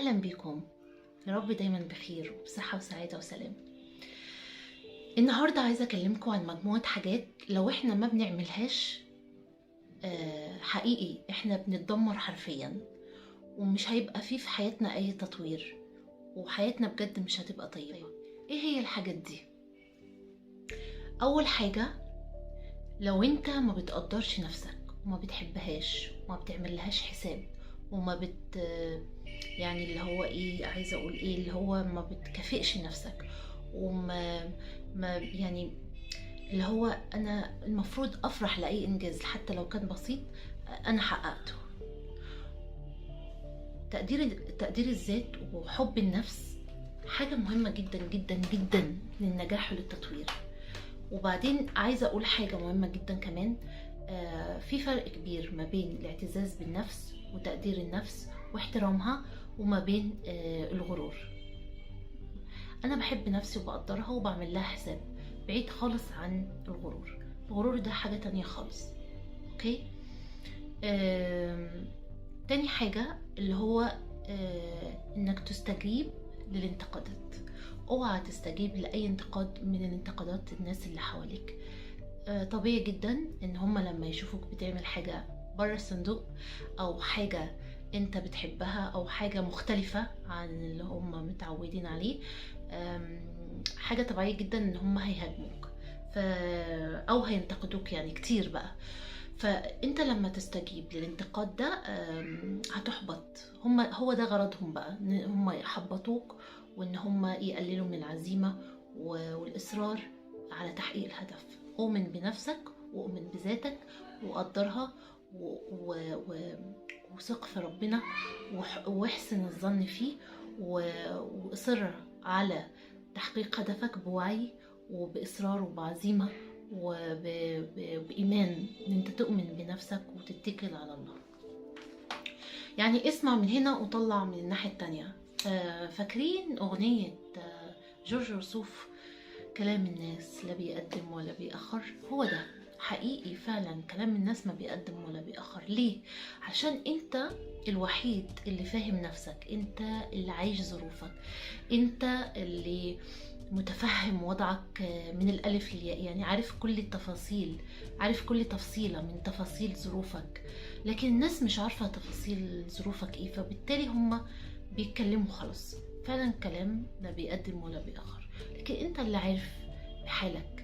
أهلا بكم. يا رب دايما بخير وبصحة وسعادة وسلام. النهاردة عايزة أكلمكم عن مجموعة حاجات لو إحنا ما بنعملهاش حقيقي إحنا بنتدمر حرفيا، ومش هيبقى فيه في حياتنا أي تطوير، وحياتنا بجد مش هتبقى طيبة. إيه هي الحاجات دي؟ أول حاجة، لو أنت ما بتقدرش نفسك وما بتحبهاش وما بتعملهاش حساب وما يعني اللي هو ايه، عايزه اقول ايه، اللي هو ما بتكافئش نفسك وما يعني اللي هو انا المفروض افرح لاي انجاز حتى لو كان بسيط انا حققته. تقدير الذات وحب النفس حاجه مهمه جدا جدا جدا للنجاح وللتطوير. وبعدين عايزه اقول حاجه مهمه جدا كمان، في فرق كبير ما بين الاعتزاز بالنفس وتقدير النفس واحترامها وما بين الغرور. انا بحب نفسي وبقدرها وبعمل لها حساب، بعيد خالص عن الغرور. الغرور ده حاجة تانية خالص. اوكي. تاني حاجة اللي هو انك تستجيب للانتقادات. اوعى تستجيب لأي انتقاد من الانتقادات الناس اللي حواليك. طبيعي جدا ان هما لما يشوفوك بتعمل حاجة بره الصندوق او حاجة انت بتحبها او حاجة مختلفة عن اللي هما متعودين عليه، حاجة طبيعية جدا ان هما هيهاجموك او هينتقدوك يعني كتير بقى. فانت لما تستجيب للانتقاد ده هتحبط. هو ده غرضهم بقى، ان هما يحبطوك وان هما يقللوا من العزيمة والاصرار على تحقيق الهدف. أؤمن بنفسك وأؤمن بذاتك وقدرها وثق في ربنا واحسن الظن فيه وإصر على تحقيق هدفك بوعي وبإصرار وبعزيمة وبإيمان إن أنت تؤمن بنفسك وتتكل على الله. يعني اسمع من هنا وطلع من الناحية التانية. فاكرين أغنية جورج وسوف، كلام الناس لا بيقدم ولا بيأخر؟ هو ده حقيقي فعلا، كلام الناس ما بيقدم ولا بيأخر. ليه؟ عشان انت الوحيد اللي فاهم نفسك، انت اللي عايش ظروفك، انت اللي متفهم وضعك من الألف للياء، يعني عارف كل التفاصيل، عارف كل تفصيلة من تفاصيل ظروفك. لكن الناس مش عارفة تفاصيل ظروفك ايه، فبالتالي هم بيتكلموا خلاص. فعلا كلام لا بيقدم ولا بيأخر، لكن انت اللي عارف بحالك.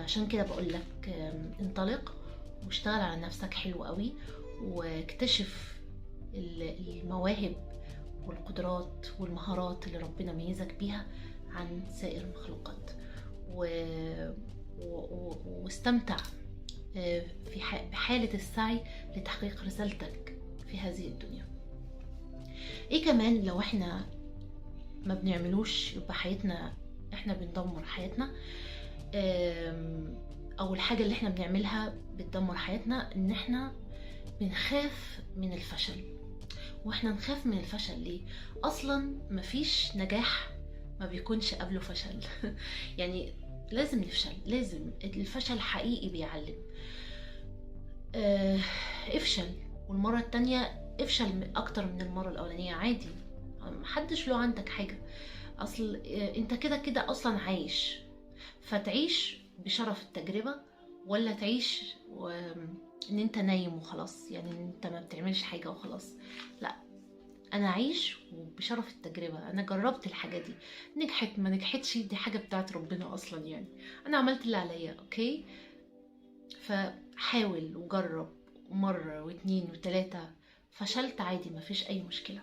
عشان كده بقولك انطلق واشتغل على نفسك حلو قوي، واكتشف المواهب والقدرات والمهارات اللي ربنا ميزك بيها عن سائر المخلوقات، واستمتع بحالة السعي لتحقيق رسالتك في هذه الدنيا. ايه كمان لو احنا ما بنعملوش يبقى حياتنا احنا بندمر حياتنا، او الحاجة اللي احنا بنعملها بتدمر حياتنا، ان احنا بنخاف من الفشل. واحنا نخاف من الفشل ليه؟ اصلا مفيش نجاح ما بيكونش قبله فشل. يعني لازم نفشل، لازم. الفشل حقيقي بيعلم. افشل والمرة التانية افشل اكتر من المرة الاولانية، عادي، محدش له عندك حاجة. اصل انت كده كده اصلا عايش، فتعيش بشرف التجربة ولا تعيش ان انت نايم وخلاص، يعني انت ما بتعملش حاجة وخلاص. لا، انا عايش وبشرف التجربة. انا جربت الحاجة دي، نجحت ما نجحتش دي حاجة بتاعت ربنا اصلا، يعني انا عملت اللي عليا. اوكي، فحاول وجرب مرة واتنين وتلاتة، فشلت عادي، ما فيش اي مشكلة،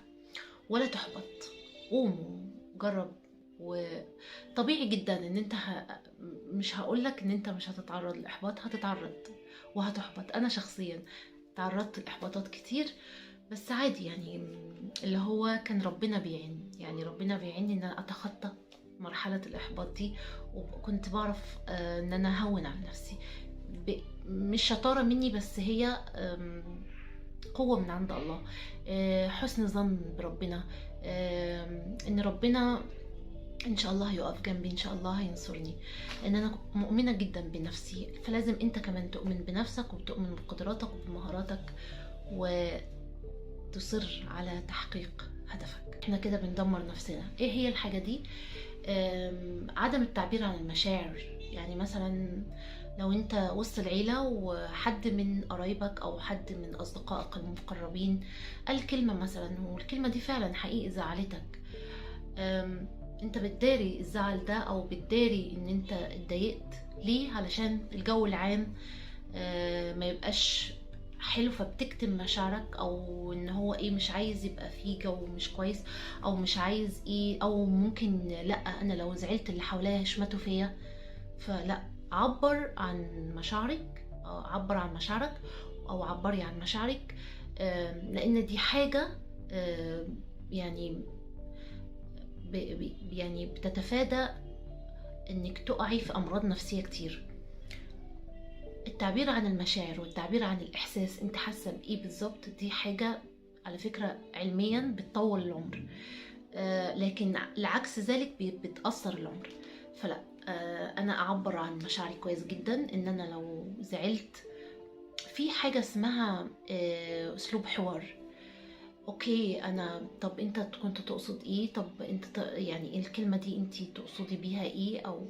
ولا تحبط. قوم وجرب. وطبيعي جدا ان انت مش هقولك ان انت مش هتتعرض لاحباط، هتتعرض وهتحبط. انا شخصيا تعرضت لاحباطات كتير، بس عادي، يعني اللي هو كان ربنا بيعين، يعني ربنا بيعيني ان انا اتخطى مرحلة الاحباط دي، وكنت بعرف ان انا اهون على نفسي. مش شطارة مني، بس هي قوة من عند الله، حسن ظن بربنا، ان ربنا ان شاء الله هيقف جنبي، ان شاء الله هينصرني، ان انا مؤمنة جدا بنفسي. فلازم انت كمان تؤمن بنفسك وتؤمن بقدراتك وبمهاراتك وتصر على تحقيق هدفك. احنا كده بندمر نفسنا. ايه هي الحاجة دي؟ عدم التعبير عن المشاعر. يعني مثلا لو انت وسط العيلة وحد من قرايبك او حد من اصدقائك المقربين قال كلمة مثلا، والكلمة دي فعلا حقيقي زعلتك، انت بتداري الزعل ده او بتداري ان انت اتضايقت ليه؟ علشان الجو العام ما يبقاش حلو، فبتكتم مشاعرك، او ان هو ايه مش عايز يبقى فيه جو مش كويس، او مش عايز ايه، او ممكن لا انا لو زعلت اللي حواليا يشمتوا فيا. فلا، عبر عن مشاعرك، عبر عن مشاعرك او عبري عن مشاعرك، لان دي حاجة يعني يعني بتتفادى انك تقعي في امراض نفسية كتير. التعبير عن المشاعر والتعبير عن الاحساس، انت حاسه بايه بالظبط، دي حاجه على فكره علميا بتطول العمر، لكن العكس ذلك بتاثر العمر. فلا، انا اعبر عن مشاعري كويس جدا. ان انا لو زعلت، في حاجه اسمها اسلوب حوار. اوكي، انا طب انت كنت تقصد ايه؟ طب انت يعني الكلمه دي انت تقصدي بيها ايه؟ او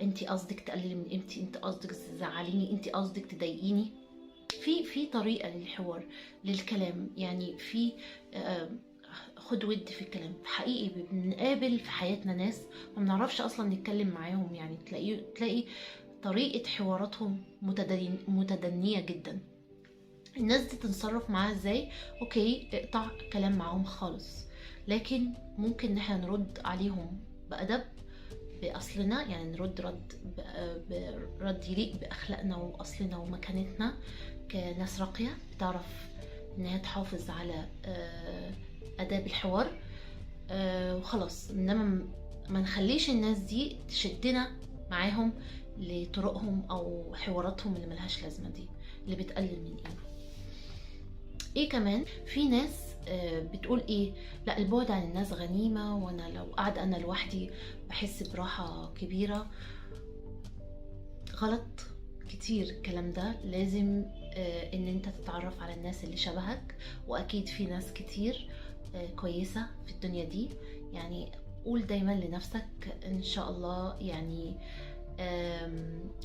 انت قصدك تقللي من قيمتي؟ انت قصدك تزعليني؟ انت قصدك تضايقيني؟ في طريقه للحوار، للكلام، يعني في خد ود في الكلام. حقيقي بنقابل في حياتنا ناس ما بنعرفش اصلا نتكلم معاهم، يعني تلاقي طريقه حواراتهم متدنيه جدا. الناس دي تتصرف معاها ازاي؟ اوكي، اقطع كلام معاهم خالص، لكن ممكن ان احنا نرد عليهم بأدب بأصلنا، يعني نرد برد يليق بأخلاقنا وأصلنا ومكانتنا كناس راقية تعرف انها تحافظ على آداب الحوار، وخلاص. انما ما نخليش الناس دي تشدنا معاهم لطرقهم او حواراتهم اللي ملهاش لازمة دي، اللي بتقلل من قيمة. ايه كمان؟ في ناس بتقول ايه، لا البعد عن الناس غنيمة، وانا لو قاعد انا لوحدي بحس براحة كبيرة. غلط كتير الكلام ده. لازم ان انت تتعرف على الناس اللي شبهك، واكيد في ناس كتير كويسة في الدنيا دي. يعني قول دايما لنفسك ان شاء الله يعني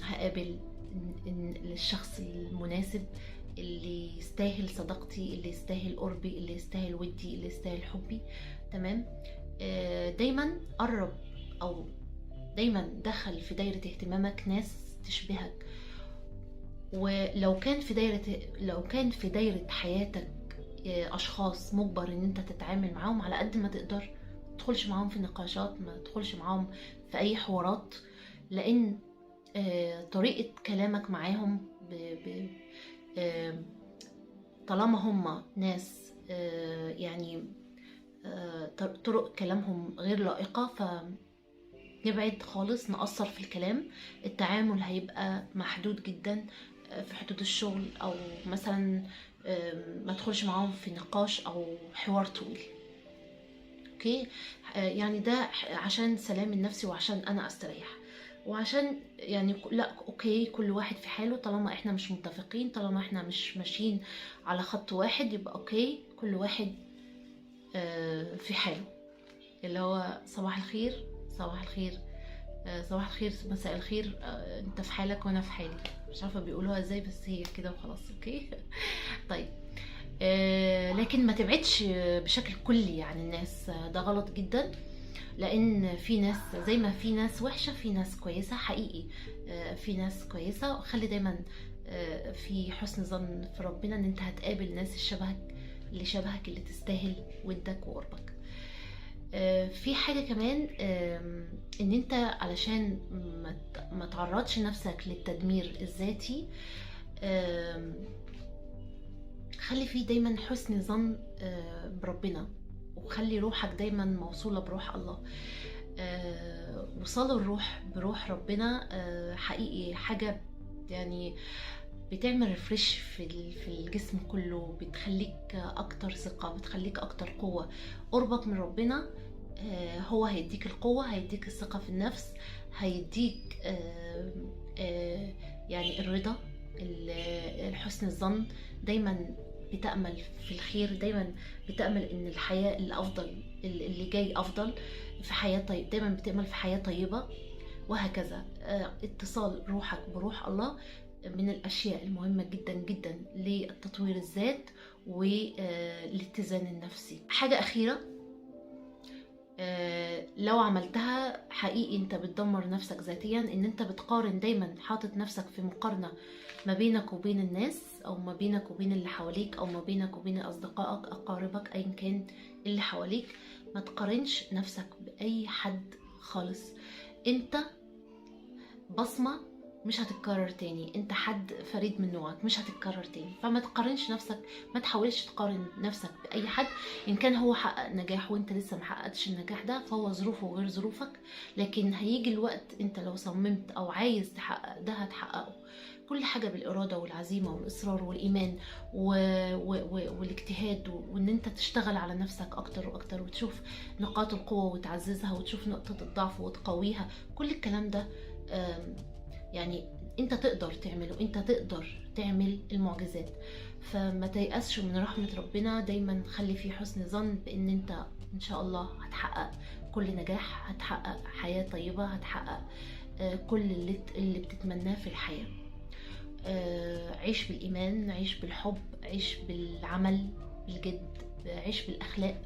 هقابل الشخص المناسب اللي يستاهل صداقتي، اللي يستاهل قربي، اللي يستاهل ودي، اللي يستاهل حبي. تمام. دايما قرب او دايما دخل في دايرة اهتمامك ناس تشبهك. ولو كان في دايرة حياتك اشخاص مجبر ان انت تتعامل معاهم، على قد ما تقدر تدخلش معاهم في نقاشات، ما تدخلش معاهم في اي حوارات، لان طريقة كلامك معاهم طالما هم ناس يعني طرق كلامهم غير لائقة، فنبعد خالص، نقصر في الكلام. التعامل هيبقى محدود جدا في حدود الشغل، او مثلا ما تدخلش معاهم في نقاش او حوار طويل. اوكي، يعني ده عشان سلام النفسي، وعشان انا استريح، وعشان يعني لا اوكي كل واحد في حاله. طالما احنا مش متفقين، طالما احنا مش ماشيين على خط واحد، يبقى اوكي كل واحد في حاله. اللي هو صباح الخير، صباح الخير، صباح الخير، مساء الخير، انت في حالك وانا في حالي. مش عارفه بيقولوها ازاي، بس هي كده وخلاص. اوكي. طيب، لكن ما تبعدش بشكل كلي عن الناس، ده غلط جدا. لان في ناس زي ما في ناس وحشة، في ناس كويسة حقيقي. في ناس كويسة. خلي دايما في حسن ظن في ربنا ان انت هتقابل ناس اللي شبهك اللي تستاهل ودك وقربك. في حاجة كمان، ان انت علشان ما تعرضش نفسك للتدمير الذاتي، خلي فيه دايما حسن ظن بربنا، وخلي روحك دايما موصولة بروح الله. وصال الروح بروح ربنا حقيقي حاجة يعني بتعمل ريفريش في الجسم كله، بتخليك اكتر ثقة، بتخليك اكتر قوة. قربك من ربنا هو هيديك القوة، هيديك الثقة في النفس، هيديك يعني الرضا، الحسن الظن. دايما بتأمل في الخير، دايما بتأمل ان الحياة الافضل اللي جاي افضل، في حياة طيب، دايما بتأمل في حياة طيبة، وهكذا. اتصال روحك بروح الله من الاشياء المهمة جدا جدا للتطوير الذات والاتزان النفسي. حاجة اخيرة، لو عملتها حقيقي انت بتدمر نفسك ذاتيا، ان انت بتقارن، دايما حاطط نفسك في مقارنة ما بينك وبين الناس، او ما بينك وبين اللي حواليك، او ما بينك وبين اصدقائك اقاربك ايا كان اللي حواليك. ما تقارنش نفسك باي حد خالص. انت بصمة مش هتتكرر تاني، انت حد فريد من نوعك مش هتتكرر تاني. فما تقارنش نفسك، ما تحاولش تقارن نفسك بأي حد. ان كان هو حقق نجاح وانت لسه ما حققتش النجاح ده، فهو ظروفه غير ظروفك، لكن هيجي الوقت انت لو صممت او عايز تحقق ده هتحققه. كل حاجة بالإرادة والعزيمة والإصرار والإيمان والاجتهاد، وإن أنت تشتغل على نفسك أكتر وأكتر، وتشوف نقاط القوة وتعززها، وتشوف نقطة الضعف وتقويها. كل الكلام ده يعني انت تقدر تعمله، انت تقدر تعمل المعجزات. فما تيأسش من رحمة ربنا، دايما خلي في حسن ظن بان انت ان شاء الله هتحقق كل نجاح، هتحقق حياة طيبة، هتحقق كل اللي بتتمناه في الحياة. عيش بالإيمان، عيش بالحب، عيش بالعمل بالجد، عيش بالأخلاق.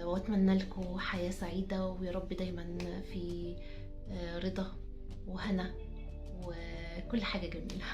واتمنى لكم حياة سعيدة، ويا رب دايما في رضا وهنا وكل حاجة جميلة.